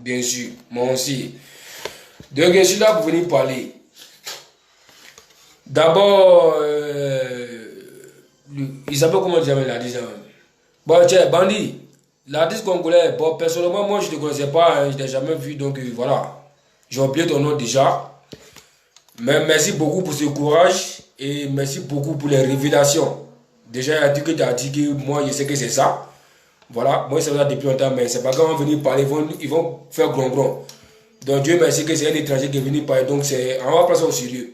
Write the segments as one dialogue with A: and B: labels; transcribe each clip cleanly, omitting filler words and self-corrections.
A: bien sûr, moi aussi. Donc, je suis là pour venir parler. D'abord, il s'appelle comment dire l'artiste. Bon, tiens, Bandit, l'artiste congolais, bon, personnellement, moi, je ne te connaissais pas, hein, je ne t'ai jamais vu, donc voilà. J'ai oublié ton nom déjà. Mais merci beaucoup pour ce courage et merci beaucoup pour les révélations. Déjà, il y a dit que tu as dit que moi, je sais que c'est ça. Voilà, moi, c'est ça depuis longtemps, mais c'est pas quand on va venir parler, ils vont faire gron. Donc, Dieu merci que c'est un étranger qui est venu parler, donc on va prendre ça au sérieux.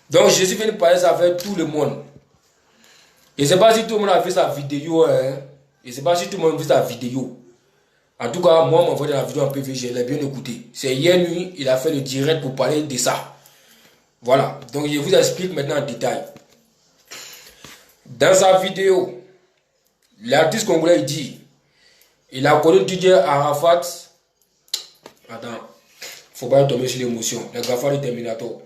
A: Donc, je suis venu parler ça avec tout le monde. Je ne sais pas si tout le monde a vu sa vidéo, hein. Je ne sais pas si tout le monde a vu sa vidéo. En tout cas, moi, mon frère dans la vidéo en PV, je l'ai bien écouté. C'est hier nuit, il a fait le direct pour parler de ça. Voilà, donc je vous explique maintenant en détail. Dans sa vidéo, l'artiste congolais dit, il a connu DJ Arafat. Attends, faut pas tomber sur l'émotion. Le gaffa de Terminator.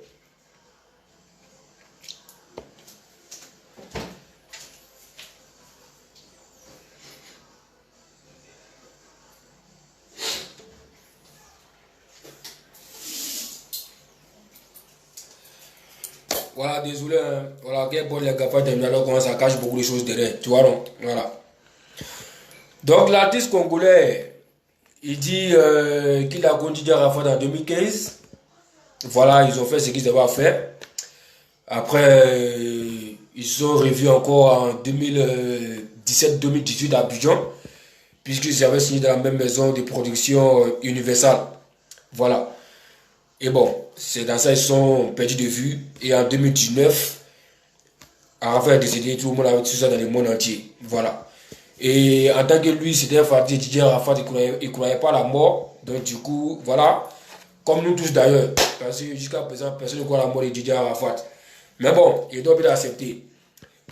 A: Voilà, désolé, hein. Voilà, quel bon les gaffa de Terminator, comment ça cache beaucoup de choses derrière. Tu vois, non? Voilà. Donc, l'artiste congolais, il dit qu'il a connu DJ Arafat en 2015. Voilà, ils ont fait ce qu'ils avaient à faire. Après, ils se sont revus encore en 2017-2018 à Abidjan, puisqu'ils avaient signé dans la même maison de production Universal. Voilà. Et bon, c'est dans ça qu'ils sont perdus de vue. Et en 2019, Arafat est décédé, tout le monde avait tout ça dans le monde entier. Voilà. Et en tant que lui, c'était fatigué, Didier Arafat, il ne croyait pas à la mort. Donc du coup, voilà. Comme nous tous d'ailleurs. Parce que jusqu'à présent, personne ne croit à la mort de Didier Arafat. Mais bon, il doit bien accepter.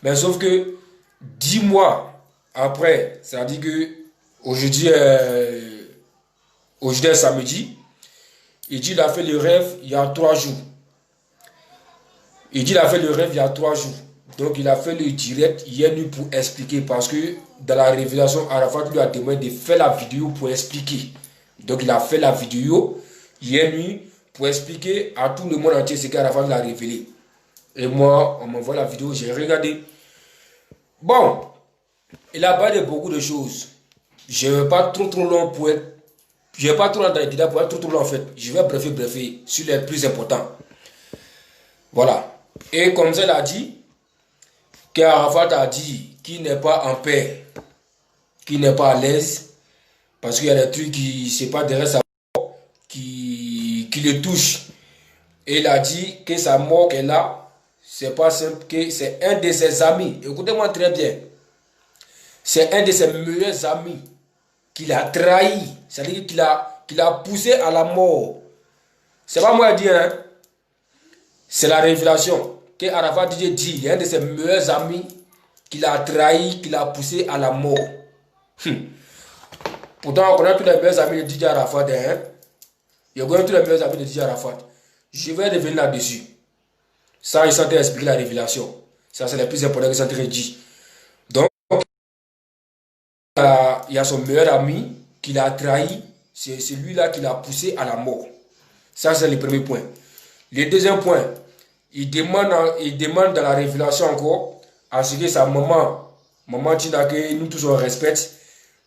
A: Mais sauf que 10 mois après, ça dit que aujourd'hui est samedi, il dit qu'il a fait le rêve il y a 3 jours. Il dit qu'il a fait le rêve il y a 3 jours. Donc il a fait le direct hier nuit pour expliquer. Parce que dans la révélation, Arafat lui a demandé de faire la vidéo pour expliquer. Donc il a fait la vidéo hier nuit pour expliquer à tout le monde entier ce qu'Arafat l'a révélé. Et moi, on m'envoie la vidéo, j'ai regardé. Bon, il a parlé de beaucoup de choses. Je ne vais pas trop long pour être... Je ne vais pas trop dans les détails pour être trop long en fait. Je vais briefer sur les plus importants. Voilà. Et comme ça, il a dit qu'Arafat a dit qu'il n'est pas en paix, qu'il n'est pas à l'aise, parce qu'il y a des trucs qui ne sont pas derrière sa mort, qui le touchent. Et il a dit que sa mort qu'elle a, c'est pas simple, que c'est un de ses amis. Écoutez-moi très bien. C'est un de ses meilleurs amis qu'il a trahi. C'est-à-dire qu'il a poussé à la mort. C'est pas moi qui dis, hein. C'est la révélation. Que Arafat dit, il y a un de ses meilleurs amis qu'il a trahi, qu'il a poussé à la mort. Pourtant, on connaît tous les meilleurs amis de DJ Arafat. Hein? Il y a tous les meilleurs amis de DJ Arafat. Je vais revenir là-dessus. Ça, il s'est expliqué la révélation. Ça, c'est le plus important que ça te dit. Donc, il y a son meilleur ami qui l'a trahi. C'est celui-là qui l'a poussé à la mort. Ça, c'est le premier point. Le deuxième point, il demande dans la révélation encore à ce que sa maman Tina, que nous tous on respecte,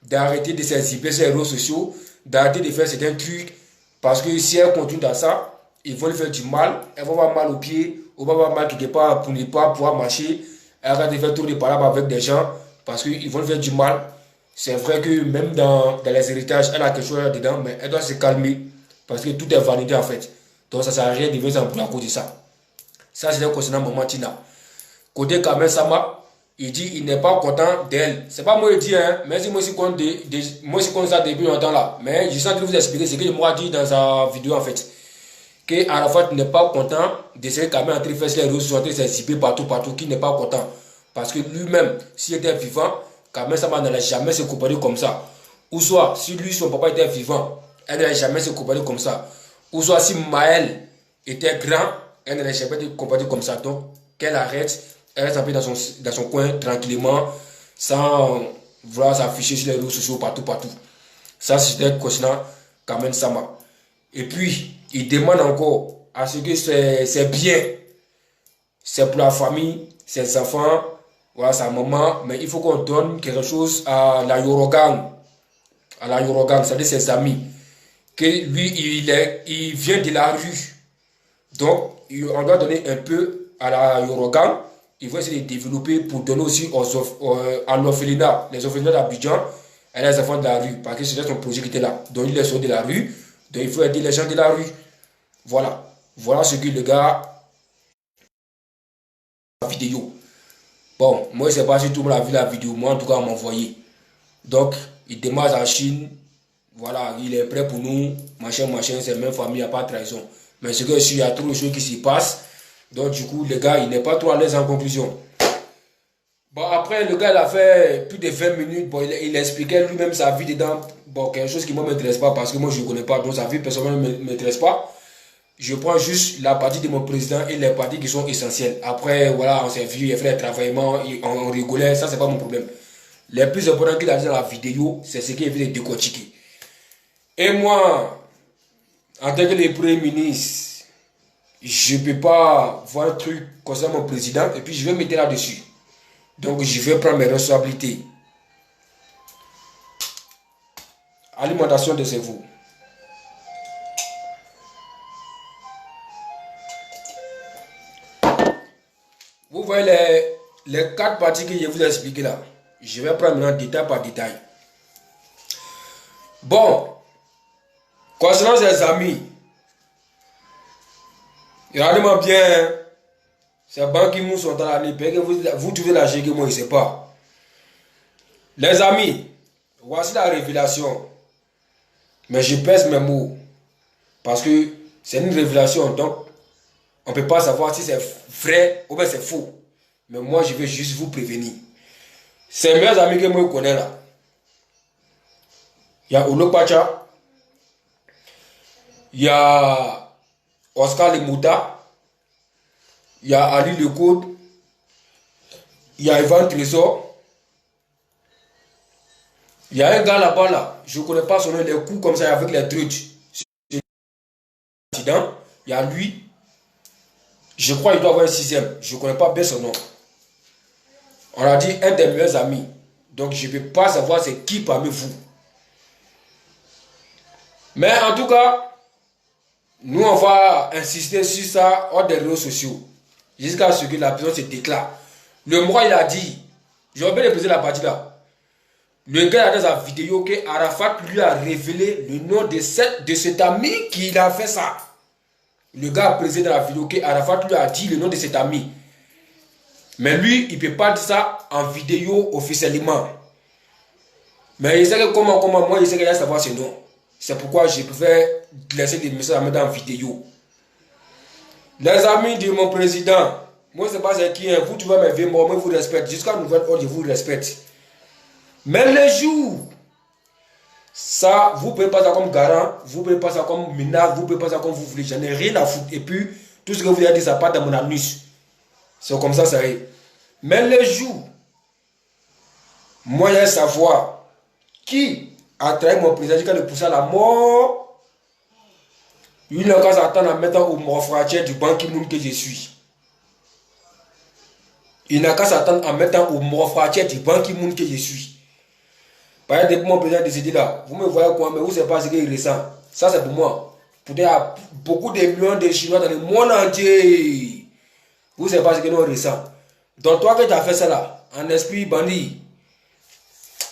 A: d'arrêter de s'exhiber sur les réseaux sociaux, d'arrêter de faire certains trucs, parce que si elle continue dans ça, ils vont lui faire du mal, elle va avoir mal aux pieds, ou va avoir mal quelque part pour ne pas pouvoir marcher, elle va de faire tourner par là avec des gens, parce qu'ils vont lui faire du mal. C'est vrai que même dans les héritages, elle a quelque chose dedans, mais elle doit se calmer, parce que tout est vanité en fait. Donc ça ne sert à rien de venir s'embrouiller à cause de ça. Ça c'est concernant Maman Tina. Côté Kamel Sama, il dit qu'il n'est pas content d'elle. C'est pas moi qui dis, hein, mais moi aussi compte ça depuis longtemps là. Mais je sens que vous expliquer ce que moi dit dans sa vidéo en fait. Que Arafat n'est pas content de ce que Kamel a fait les réseaux sociaux, s'exhiber partout, qu'il n'est pas content. Parce que lui-même, s'il était vivant, Kamel Sama n'allait jamais se comporter comme ça. Ou soit, si lui, son papa était vivant, elle n'allait jamais se comporter comme ça. Ou soit, si Maël était grand, elle n'allait jamais se comporter comme ça. Donc, qu'elle arrête, elle reste un peu dans son coin, tranquillement, sans vouloir s'afficher sur les réseaux sociaux, partout. Ça, c'était concernant Kamen Sama. Et puis, il demande encore à ce que c'est bien. C'est pour la famille, ses enfants, voilà, sa maman. Mais il faut qu'on donne quelque chose à la Yorogang. À la Yorogang, c'est-à-dire ses amis. Que lui, il vient de la rue. Donc, on doit donner un peu à la Yorogang. Il va essayer de développer pour donner aussi à l'orphelinat, les orphelinats d'Abidjan et les enfants de la rue. Parce que c'était son projet qui était là. Donc, il est sorti de la rue. Donc, il faut aider les gens de la rue. Voilà. Voilà ce que le gars a vidéo. Bon, moi, je ne sais pas si tout le monde a vu la vidéo. Moi, en tout cas, on m'a envoyé. Donc, il démarre en Chine. Voilà, il est prêt pour nous. Machin, c'est même famille, il n'y a pas de trahison. Mais ce que il y a trop de choses qui s'y passent. Donc, du coup, le gars, il n'est pas trop à l'aise en conclusion. Bon, après, le gars, il a fait plus de 20 minutes. Bon, il expliquait lui-même sa vie dedans. Bon, quelque chose qui ne m'intéresse pas parce que moi, je ne connais pas. Donc, sa vie personnelle ne m'intéresse pas. Je prends juste la partie de mon président et les parties qui sont essentielles. Après, voilà, on s'est vu, il a fait les travaillements, on rigolait. Ça, c'est pas mon problème. Les plus importants qu'il a dit dans la vidéo, c'est ce qu'il a vu de décortiquer. Et moi, en tant que le premier ministre, je ne peux pas voir un truc concernant mon président et puis je vais mettre là-dessus. Donc je vais prendre mes responsabilités. Alimentation de cerveau. Vous voyez les 4 parties que je vous ai expliquées là. Je vais prendre maintenant détail par détail. Bon, concernant ses amis, regardez-moi bien, ces banques qui sont dans l'année, vous trouvez la que moi je ne sais pas. Les amis, voici la révélation. Mais je pèse mes mots. Parce que c'est une révélation, donc on ne peut pas savoir si c'est vrai ou bien c'est faux. Mais moi je vais juste vous prévenir. Ces meilleurs amis que moi je connais là, il y a Olopacha, il y a Oscar Lemouta, il y a Ali Lecode, il y a Ivan Trésor, il y a un gars là-bas là, je ne connais pas son nom, les coups comme ça avec les trucs. Il y a lui, je crois qu'il doit avoir un 6e, je ne connais pas bien son nom. On a dit un des meilleurs amis, donc je ne peux pas savoir c'est qui parmi vous. Mais en tout cas, nous on va insister sur ça hors des réseaux sociaux. Jusqu'à ce que la personne se déclare. Le mois il a dit, je vais bien poser la partie là. Le gars a dans sa vidéo que Arafat lui a révélé le nom de cet ami qui a fait ça. Le gars a précisé dans la vidéo que Arafat lui a dit le nom de cet ami. Mais lui, il ne peut pas dire ça en vidéo officiellement. Mais il sait que comment moi, il sait qu'il va savoir ce nom. C'est pourquoi je préfère laisser des messages à mettre en vidéo. Les amis de mon président, moi je ne sais pas c'est qui, hein. Vous trouvez mes vieux morts, moi je vous respecte. Jusqu'à nouvel ordre, je vous respecte. Mais les jours, ça, vous ne pouvez pas ça comme garant, vous ne pouvez pas ça comme menace, vous ne pouvez pas ça comme vous voulez. J'en ai rien à foutre. Et puis, tout ce que vous avez dit, ça part dans mon anus. C'est comme ça, ça arrive. Mais les jours, moi, je vais savoir qui a trahi mon président jusqu'à le pousser à la mort. Il n'a qu'à s'attendre à mettre au morphrature du Ban Ki-moon que je suis. Il n'a qu'à s'attendre à mettre au morphrature du Ban Ki-moon que je suis. Par exemple, depuis mon président décédé là, vous me voyez quoi, mais vous ne savez pas ce qu'il ressent. Ça, c'est pour moi. Pour il y a beaucoup de millions de Chinois dans le monde entier. Vous ne savez pas ce que nous ressent. Donc, toi que tu as fait ça là, en esprit bandit,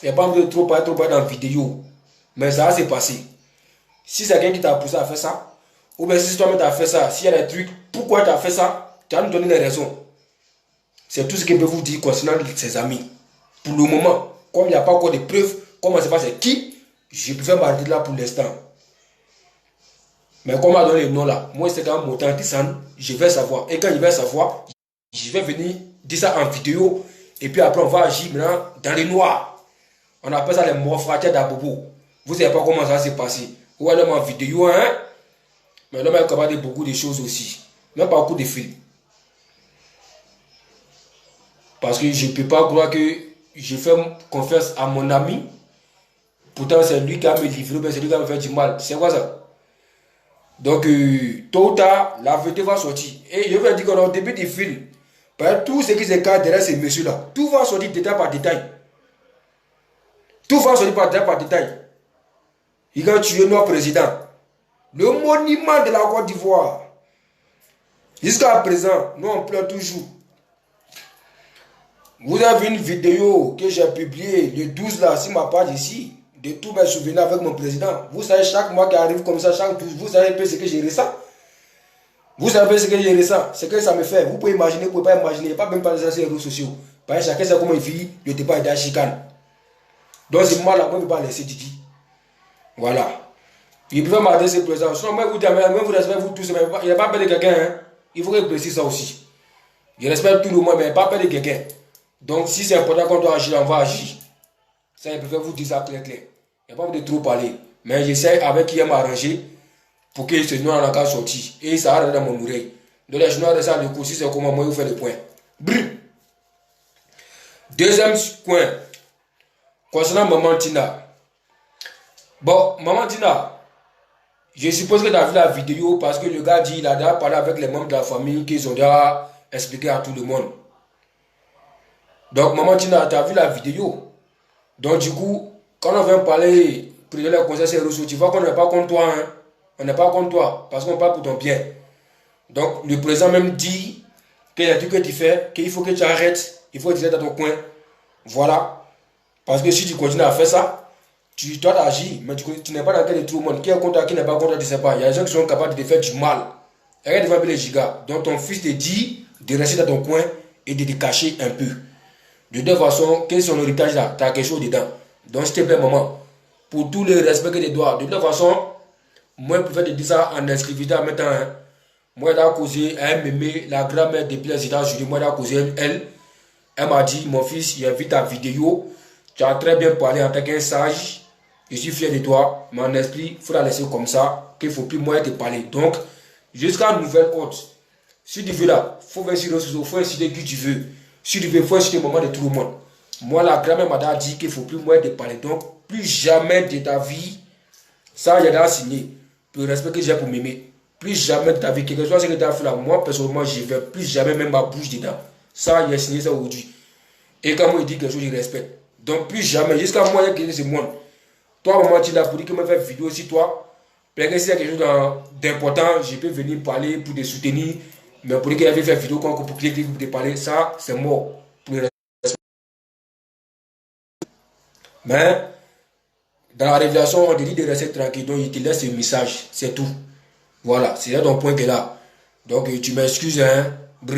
A: il n'y a pas besoin de trop parler dans la vidéo. Mais ça s'est passé. Si c'est quelqu'un qui t'a poussé à faire ça, ou bien si toi-même tu as fait ça, s'il y a des trucs, pourquoi tu as fait ça, tu vas nous donner les raisons. C'est tout ce que je peux vous dire concernant ses amis. Pour le moment, comme il n'y a pas encore de preuves, comment on ne sait pas c'est qui, je préfère m'arrêter là pour l'instant. Mais comme on m'a donné le nom là, moi c'est quand même montant je vais savoir. Et quand je vais savoir, je vais venir dire ça en vidéo. Et puis après on va agir maintenant dans les noirs. On appelle ça les morphratures d'Abobo. Vous ne savez pas comment ça s'est passé. Ou alors en vidéo, hein. Mais l'homme est capable de beaucoup de choses aussi. Même pas beaucoup de films. Parce que je ne peux pas croire que je fais confiance à mon ami Pourtant, c'est lui qui a me livré, mais c'est lui qui a me fait du mal. C'est quoi ça? Donc, tôt ou tard, la vérité va sortir. Et je vais dire qu'au début du film, tout ce qui se cache derrière ces messieurs-là, tout va sortir détail par détail. Tout va sortir par détail par détail. Il a tué notre président. Le monument de la Côte d'Ivoire. Jusqu'à présent, nous on pleure toujours. Vous avez une vidéo que j'ai publiée le 12 là, sur ma page ici, de tous mes souvenirs avec mon président. Vous savez, chaque mois qui arrive comme ça, chaque 12, vous savez un peu ce que je ressens. Vous savez ce que je ressens, ce que ça me fait. Vous pouvez imaginer, vous ne pouvez pas imaginer. Il n'y a pas même pas sur les réseaux sociaux. Parce que chacun sait comment il vit le débat est dans la chicane. Donc c'est moi là, moi je ne vais pas laisser Didi. Voilà. Il peut m'adresser président. Sinon, moi vous dites, même vous respectez vous tous, mais il n'y a pas peur de quelqu'un. Hein? Il faut que je précise ça aussi. Je respecte tout le monde, mais il n'y a pas peur de quelqu'un. Donc si c'est important qu'on doit agir, on va agir. Ça, je préfère vous dire ça clair, clair. Il n'y a pas de trop parler. Mais j'essaie avec qui m'arranger pour que ce nom en a sorti. Et ça arrive dans mon oreille. Donc les journaux de ça, le coup, si c'est comment moi vous faites le point. Brr. Deuxième point. Concernant Maman Tina. Bon, Maman Tina, je suppose que tu as vu la vidéo parce que le gars dit qu'il a déjà parlé avec les membres de la famille qu'ils ont déjà expliqué à tout le monde. Donc, Maman Tina, tu as vu la vidéo. Donc, du coup, quand on vient parler, président du conseil Seroso, tu vois qu'on n'est pas contre toi. Hein? On n'est pas contre toi parce qu'on parle pour ton bien. Donc, le président même dit qu'il y a tout que tu fais, qu'il faut que tu arrêtes, il faut que tu restes dans ton coin. Voilà. Parce que si tu continues à faire ça, tu dois agir, mais tu n'es pas dans le cas de tout le monde. Qui est contre toi, qui n'est pas contre toi, tu ne sais pas. Il y a des gens qui sont capables de te faire du mal. Arrête de faire les gigas. Donc, ton fils te dit de rester dans ton coin et de te cacher un peu. De toute façon, quel est son héritage là? Tu as quelque chose dedans. Donc, s'il te plaît, maman, pour tout le respect que tu dois, de toute façon, moi, je préfère te dire ça en exclusivité en même temps. Hein. Moi, j'ai causé, elle m'aimait, la grand-mère depuis les États-Unis, moi, j'ai causé elle m'a dit, mon fils, il a vu ta vidéo, tu as très bien parlé en tant qu'un sage, je suis fier de toi, mais en esprit, il faut la laisser comme ça, qu'il ne faut plus moi te parler. Donc, jusqu'à nouvelle ordre, si tu veux là, il faut faire sur les réseaux, il faut inciter qui tu veux. Si tu veux, il faut inciter le moment de tout le monde. Moi, la grand-mère m'a dit qu'il ne faut plus moi te parler. Donc, plus jamais de ta vie, ça, j'ai déjà signé. Le respect que j'ai pour m'aimer. Plus jamais de ta vie, quelque chose que tu as fait là, moi, personnellement, je ne vais plus jamais même ma bouche dedans. Ça, j'ai signé ça aujourd'hui. Et quand moi, il dit quelque chose, je respecte. Donc, plus jamais, jusqu'à moi, il y a quelque chose de moi. Toi, maman, tu l'as pour dire que je fais une vidéo aussi, toi. Peut-être que s'il y a quelque chose d'important, je peux venir parler pour te soutenir. Mais pour dire qu'il avait fait une vidéo pour cliquer, pour te parler, ça, c'est mort. Pour le respect. Mais, dans la révélation, on te dit de rester tranquille. Donc, il te laisse un message. C'est tout. Voilà, c'est là ton point que là. Donc, tu m'excuses, hein. Brr.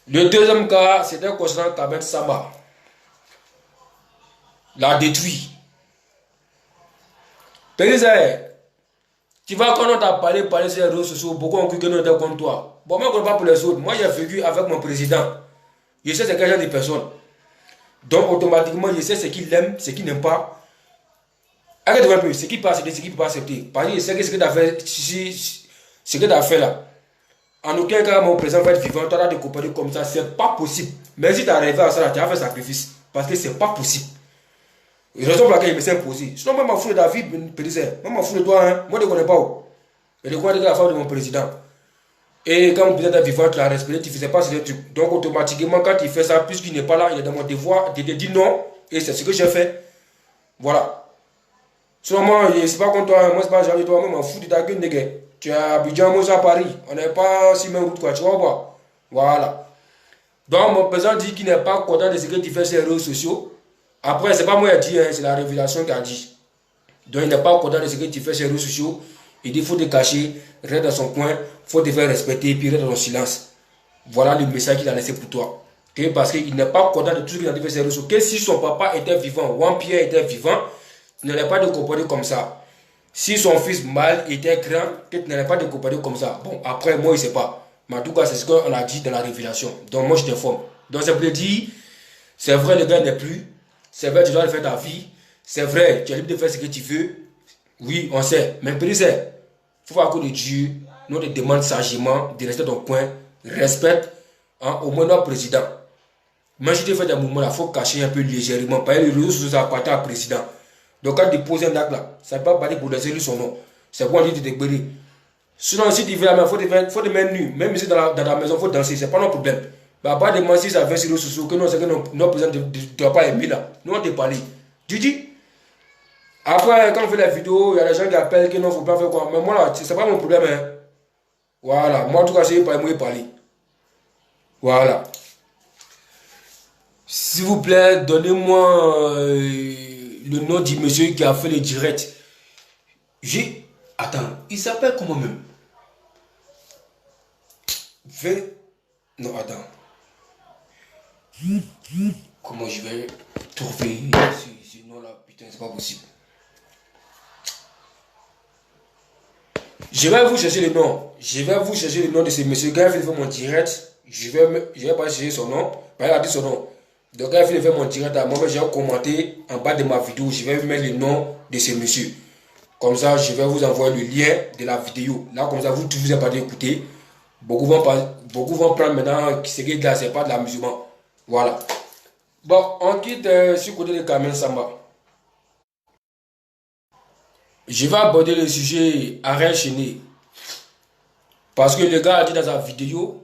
A: Le deuxième cas, c'était concernant Kabet Samba. L'a détruit. Tu vois, quand on t'a parlé sur les réseaux sociaux, beaucoup ont cru que nous étions contre toi. Bon, moi, je ne connais pas pour les autres. Moi, j'ai vécu avec mon président. Je sais c'est quel genre de personne. Donc, automatiquement, je sais ce qu'il aime, ce qu'il n'aime pas. Arrête un peu, ce qu'il peut accepter, ce qu'il ne peut pas accepter. Parce que je sais que ce que tu as fait, ce que tu as fait là, en aucun cas, mon président va être vivant, tu as des coopérer comme ça, c'est pas possible. Mais si tu es arrivé à ça, tu as fait sacrifice. Parce que c'est pas possible. Raison pour laquelle il me s'est imposé. Sinon, moi, je m'en fous de David, moi, je m'en fous de toi. Hein. Moi, je ne connais pas où. Je connais la femme de mon président. Et quand mon président est vivant, tu l'as respecté, tu ne faisais pas ce truc. Donc, automatiquement, quand il fait ça, puisqu'il n'est pas là, il est dans mon devoir de te dire non. Et c'est ce que j'ai fait. Voilà. Sinon, moi, je ne suis pas contre toi. Moi, ce n'est pas genre de toi. Moi, je m'en fous de ta gueule, nègre. Tu es à Abidjan, moi, je suis à Paris. On n'est pas si même route, quoi. Tu vois pas? Voilà. Donc, mon président dit qu'il n'est pas content de ce que tu fais sur les réseaux sociaux. Après, ce n'est pas moi qui ai dit, hein, c'est la révélation qui a dit. Donc, il n'est pas content de ce que tu fais sur les réseaux sociaux. Il dit qu'il faut te cacher, reste dans son coin, il faut te faire respecter, puis reste dans ton silence. Voilà le message qu'il a laissé pour toi. Okay? Parce qu'il n'est pas content de tout ce qu'il a fait sur les réseaux sociaux. Que si son papa était vivant, Wampierre était vivant, tu n'allais pas te comporter comme ça. Si son fils mâle était grand, tu n'allais pas te comporter comme ça. Bon, après, moi, je ne sais pas. Mais en tout cas, c'est ce qu'on a dit dans la révélation. Donc, moi, je t'informe. Donc, ça veut dire, c'est vrai, le gars n'est plus. C'est vrai, tu dois faire ta vie. C'est vrai, tu es libre de faire ce que tu veux. Oui, on sait. Mais il faut faire à cause de Dieu. Nous te demandons sagement de rester dans ton coin. Respecte au moins notre président. Moi, je te fais des mouvements là, il faut cacher un peu légèrement. Par exemple, les réseaux sociaux, ça appartient à président. Donc, quand tu poses un acte là, ça ne peut pas parler pour laisser lui son nom. C'est pour dire de te débrouiller. Sinon, si tu veux la main, il faut te mettre nu. Même ici dans la maison, il faut danser. C'est pas notre problème. Mais à part de moi, si ça fait sur les réseaux sociaux, que non, c'est que notre président ne doit pas aimer là. Nous, on te parle. Tu dis. Après, quand on fait la vidéo, il y a des gens qui appellent que non, il ne faut pas faire quoi. Mais moi là, c'est pas mon problème. Hein. Voilà. Moi, en tout cas, c'est pas moi parler. Voilà. S'il vous plaît, donnez-moi le nom du monsieur qui a fait le direct. Attends, il s'appelle comment même? Non, attends. Comment je vais trouver ce nom-là? Putain, c'est pas possible. Je vais vous chercher le nom. Je vais vous chercher le nom de ce monsieur. Quand il fait mon direct, je vais pas chercher son nom. Il a dit son nom. Donc quand il fait mon direct à moi, j'ai commenté en bas de ma vidéo. Je vais mettre le nom de ce monsieur. Comme ça, je vais vous envoyer le lien de la vidéo. Là, comme ça, vous n'avez pas d'écouter. Beaucoup vont prendre maintenant ce qui est là, c'est pas de l'amusement. Voilà. Bon, on quitte sur le côté de Kamel Samba. Je vais aborder le sujet arrêt chaîné. Parce que le gars a dit dans sa vidéo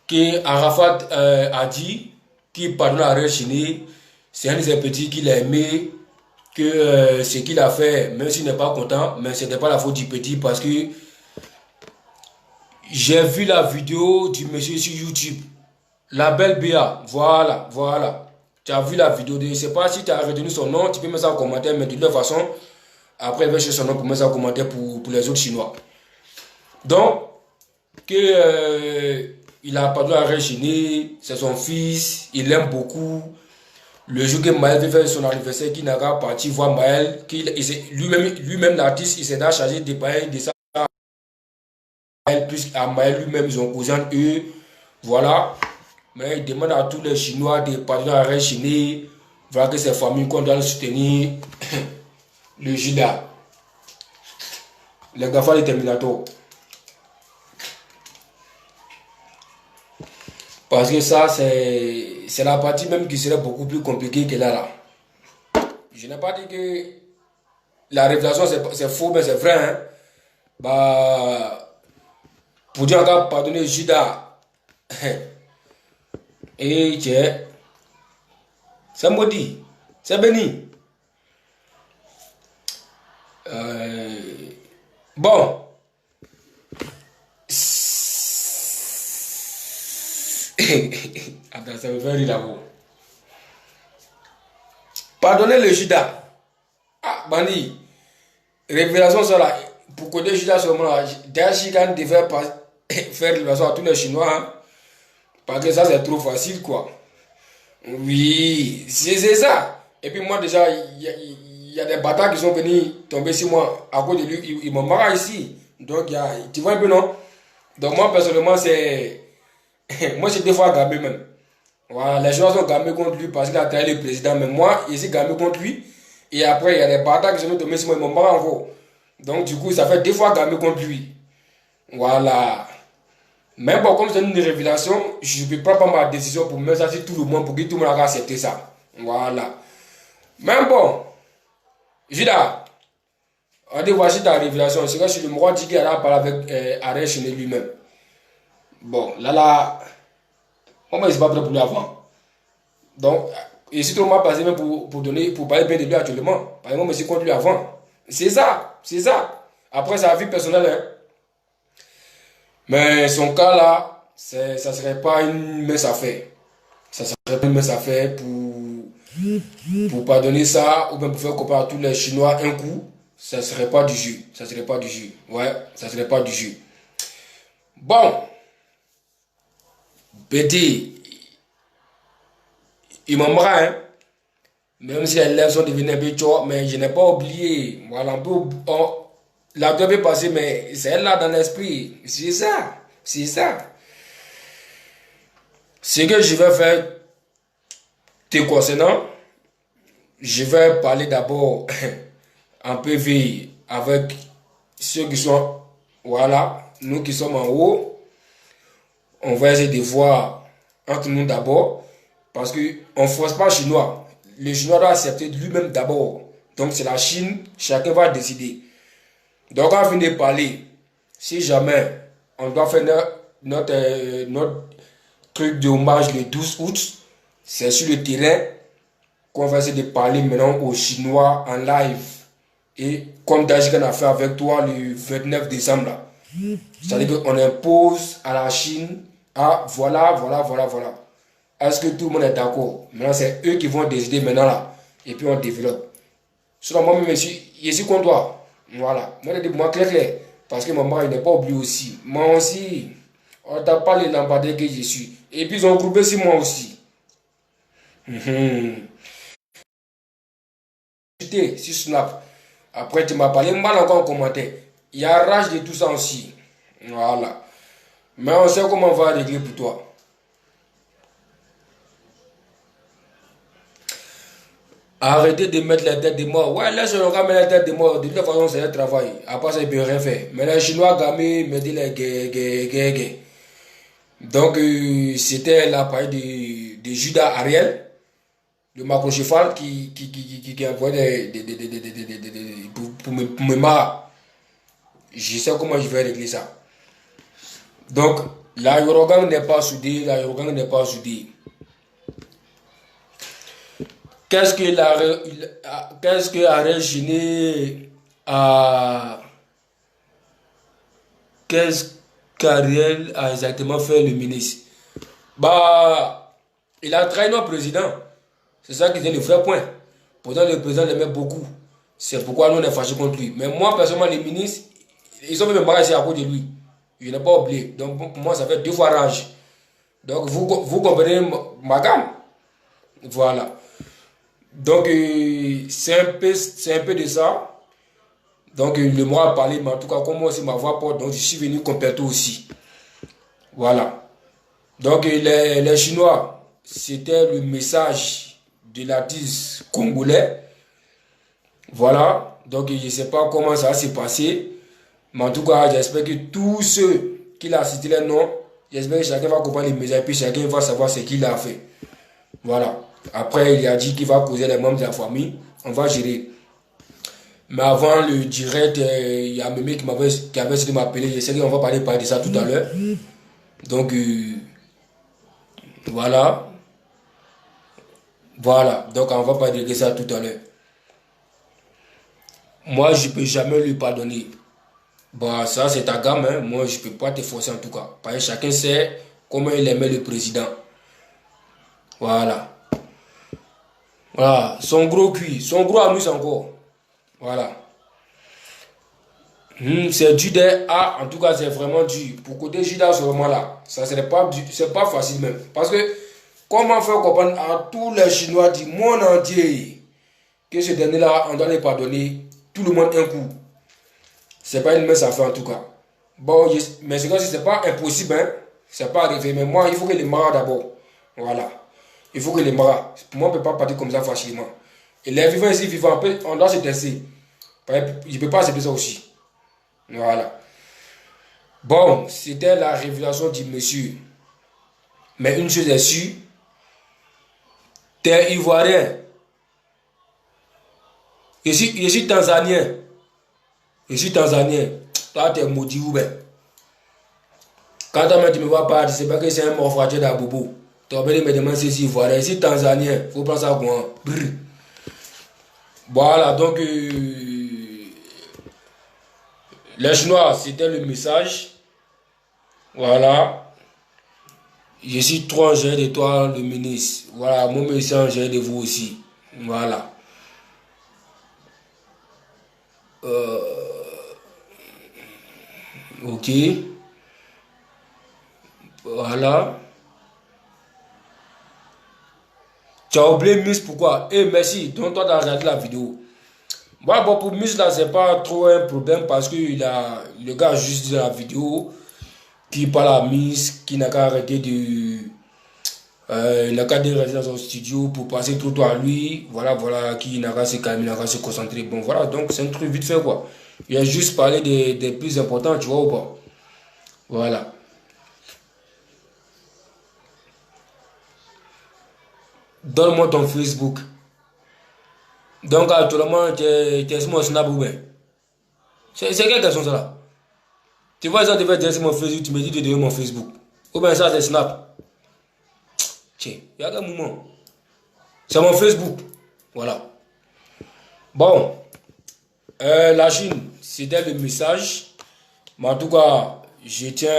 A: que Arafat a dit qu'il pardonne arrêt chaîné. C'est un de ses petits qu'il a aimé. Que ce qu'il a fait, même s'il n'est pas content, mais ce n'était pas la faute du petit parce que j'ai vu la vidéo du monsieur sur YouTube. La belle Béa, voilà. Tu as vu la vidéo, je ne sais pas si tu as retenu son nom, tu peux mettre ça en commentaire, mais de toute façon, après, il va chercher son nom pour mettre ça en commentaire pour les autres Chinois. Donc, il a pardonné à Réchiné, c'est son fils, il l'aime beaucoup. Le jour que Maël veut faire son anniversaire, qu'il n'a qu'à partir voir Maël, lui-même l'artiste, il s'est chargé de parler de ça. Puisque à Maël lui-même, ils ont cousin eux, voilà. Mais il demande à tous les Chinois de pardonner à Réchiné, voilà que ses familles qu'on doit le soutenir. Le Judas, les GAFA, les Terminators. Parce que ça, c'est la partie même qui serait beaucoup plus compliquée que là. Je n'ai pas dit que la révélation c'est faux, mais c'est vrai. Hein? Bah, pour dire encore pardonner Judas, et tiens, c'est maudit, c'est béni. Bon. Attends, ça me fait rire là-haut. Pardonnez le Judas. Ah, Bandi. Révélation sur là. Pour que le Judas soit là, Dachigan devait faire révélation à tous les Chinois. Hein? Parce que ça, c'est trop facile, quoi. Oui, c'est ça. Et puis moi, déjà, il y a des bâtards qui sont venus tomber sur moi. À cause de lui, ils m'ont marre ici. Donc, tu vois un peu, non? Donc, moi, personnellement, c'est... Moi, j'ai des fois gambé même. Voilà, les gens sont gambés contre lui parce qu'il a trahi le président. Mais moi, je suis gambé contre lui. Et après, il y a des bâtards qui sont tombés sur moi, ils m'ont marre encore. Donc, du coup, ça fait des fois gambé contre lui. Voilà. Mais bon, comme c'est une révélation, je ne peux pas prendre ma décision pour mettre ça sur tout le monde, pour que tout le monde a accepté ça. Voilà. Mais bon, Judas, on dit voici ta révélation. C'est que je le mois dit qu'il a parlé avec Arèche chez lui-même. Bon, là, on ne pas prêt pour lui avant. Donc, et si tout le monde passé même pour parler bien de lui actuellement, par exemple, je suis contre lui avant. C'est ça. Après, sa vie personnelle, hein. Mais son cas là, ça ne serait pas une mince affaire. Ça serait pas une mince affaire pour pardonner ça ou bien pour faire comparer à tous les Chinois un coup. Ça ne serait pas du jus. Ouais, ça serait pas du jus. Bon. Petit. Il m'en hein. Même si les lèvres sont devenues un peu chaud, mais je n'ai pas oublié. Voilà, la doit peut passer, mais c'est là dans l'esprit. C'est ça. Ce que je vais faire te concernant, je vais parler d'abord en PV avec ceux qui sont, voilà, nous qui sommes en haut. On va essayer de voir entre nous d'abord, parce qu'on ne force pas le Chinois. Le Chinois doit accepter lui-même d'abord. Donc c'est la Chine, chacun va décider. Donc on finit de parler. Si jamais on doit faire notre truc de hommage le 12 août, c'est sur le terrain qu'on va essayer de parler maintenant aux Chinois en live. Et comme Dajikan a fait avec toi le 29 décembre là. C'est-à-dire qu'on impose à la Chine, voilà. Est-ce que tout le monde est d'accord? Maintenant, c'est eux qui vont décider maintenant là. Et puis on développe. Selon moi-même, je suis contre toi. Voilà. Moi, je dis moi clair. Parce que maman, il n'est pas oublié aussi. Moi aussi, on t'a pas les lampadaires que je suis. Et puis ils ont groupé sur moi aussi. Sur Snap. Après, tu m'as parlé mal encore en commentaire. Il y a rage de tout ça aussi. Voilà. Mais on sait comment on va régler pour toi. Arrêtez de mettre la tête de mort. Ouais, là, je regarde mettre la tête de mort. De toute façon, c'est un travail. Après ça, il ne peut rien faire. Mais les Chinois, gamés, me disent les gué. Donc, c'était l'appareil de Judas Ariel, le macro-cheval qui envoyait pour me marrer. Je sais comment je vais régler ça. Donc, la Yorogang n'est pas soudée, Qu'est-ce que Ariel Chine a... Qu'est-ce qu'Ariel a exactement fait le ministre? Bah, il a trahi notre président. C'est ça qui était le vrai point. Pourtant, le président l'aimait beaucoup. C'est pourquoi nous on est fâchés contre lui. Mais moi, personnellement, les ministres, ils ont même embarrassé à cause de lui. Je n'ai pas oublié. Donc, pour moi, ça fait 2 fois rage. Donc, vous comprenez ma gamme. Voilà. Donc, c'est un peu de ça. Donc, le mot a parlé, mais en tout cas, comme moi aussi, ma voix porte, donc je suis venu compléter aussi. Voilà. Donc, les Chinois, c'était le message de l'artiste congolais. Voilà. Donc, je ne sais pas comment ça s'est passé. Mais en tout cas, j'espère que tous ceux qui l'ont cité les noms, j'espère que chacun va comprendre les messages et puis chacun va savoir ce qu'il a fait. Voilà. Après, il a dit qu'il va causer les membres de la famille. On va gérer. Mais avant le direct, il y a Mémé qui avait essayé de m'appeler. Je sais qu'on va parler de ça tout à l'heure. Donc, voilà. Voilà. Donc, on va parler de ça tout à l'heure. Moi, je ne peux jamais lui pardonner. Bah, ça, c'est ta gamme. Hein. Moi, je ne peux pas te forcer en tout cas. Parce que chacun sait comment il aimait le président. Voilà. Voilà. Son gros cuit. Son gros anus encore. Voilà. C'est du des A, en tout cas c'est vraiment dur. Pour côté Judas, ce moment-là, ça serait pas c'est pas facile même. Parce que comment faire comprendre à tous les Chinois du monde entier que ce dernier-là, on doit les pardonner tout le monde un coup. C'est pas une mince affaire en tout cas. Bon, mais c'est comme si c'est pas impossible, hein. C'est pas arrivé. Mais moi, il faut que les maras d'abord. Voilà. Il faut que les maras. Pour moi, on ne peut pas partir comme ça facilement. Et les vivants ici, vivants, on doit se tester. Je ne peux pas accepter ça aussi. Voilà. Bon, c'était la révélation du monsieur. Mais une chose est sûre, t'es ivoirien. Je suis tanzanien. Toi, t'es maudit ou bien. Quand tu me vois pas, tu sais pas que c'est un morphagé d'Abobo. Tu vas me demander si c'est ivoirien. Je suis tanzanien. Faut prendre ça comment. Voilà, donc les Chinois, c'était le message. Voilà. Je suis trop engagé de toi, le ministre. Voilà, moi, je suis engagé de vous aussi. Voilà. Ok. Voilà. Tu as oublié Miss, pourquoi? Eh, merci. Donc, toi, tu as regardé la vidéo. Moi, bon, pour Miss, là, c'est pas trop un problème parce que le gars a juste dit dans la vidéo qui parle à Miss, qui n'a qu'à arrêter de. Il n'a qu'à rester dans son studio pour passer trop de temps à lui. Voilà, qui n'a qu'à se calmer, n'a qu'à se concentrer. Bon, voilà, donc c'est un truc vite fait, quoi. Il a juste parlé des plus importants, tu vois ou pas? Voilà. Donne-moi ton Facebook. Donc actuellement, tu es sur mon Snap ou bien? C'est quelle question ça là? Tu vois, ça devait dire sur mon Facebook, tu me dis de donner mon Facebook. Ou bien ça c'est Snap. Tiens, il y a quel moment? C'est mon Facebook. Voilà. Bon, la Chine, c'était le message. Mais en tout cas, je tiens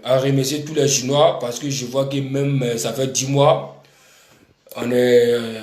A: à remercier tous les Chinois parce que je vois que même ça fait 10 mois, on est